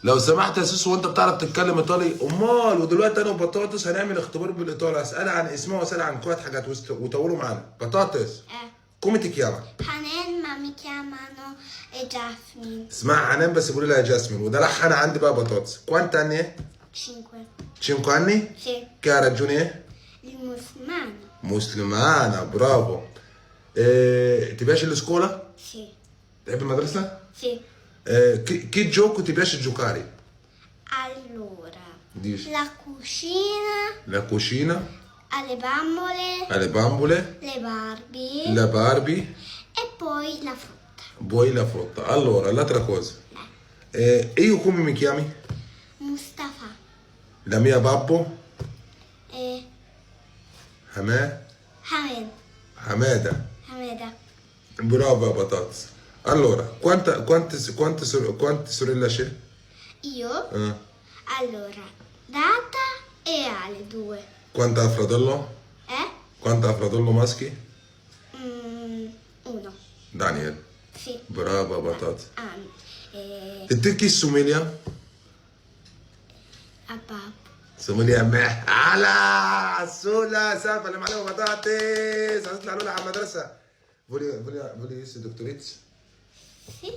لو سمحت يا سوسو، وانت بتعرف تتكلم ايطالي؟ امال. ودلوقتي انا وبطاطس هنعمل اختبار بالايطالي، اسالها عن اسمها واسالها عن كويس حاجات وطولوا معانا. بطاطس، كومي تي كياما؟ حنان، ما mi chiamano جاسمين. اسمها حنان بس بيقولوا لها جاسمين، وده لحن عندي بقى بطاطس. كوانت اني؟ 5. 5 anni؟ Sì. Che ha ragione? Il musulmano. مسلمانة، برافو. إيه، تبياش الاسكولا؟ Sì. تحب المدرسة؟ Sì. إيه، كي جوكو تبياش الجوكاري؟ Allora, Dici. la cucina, La cucina, alle bambole, le bambole, le Barbie la Barbie, e poi la frutta. poi la frutta. Allora, l'altra cosa. Io come mi chiami? Mustafa La mia babbo? e Hamè? Hamed. Hameda. Hameda. Brava Bataz. Allora, quante sorelle c'è? Io? Eh. Allora, Data e Ale 2. Quanta fratello? Quanta fratello maschi? 1. Daniel. Sì. Brava Bataz. E E te chi somiglia? a Babbo. سمولي يا مح على سولا سافر معلومة بطاطس هنطلع نقول على المدرسة. فولي يس دكتوريتس. Sì.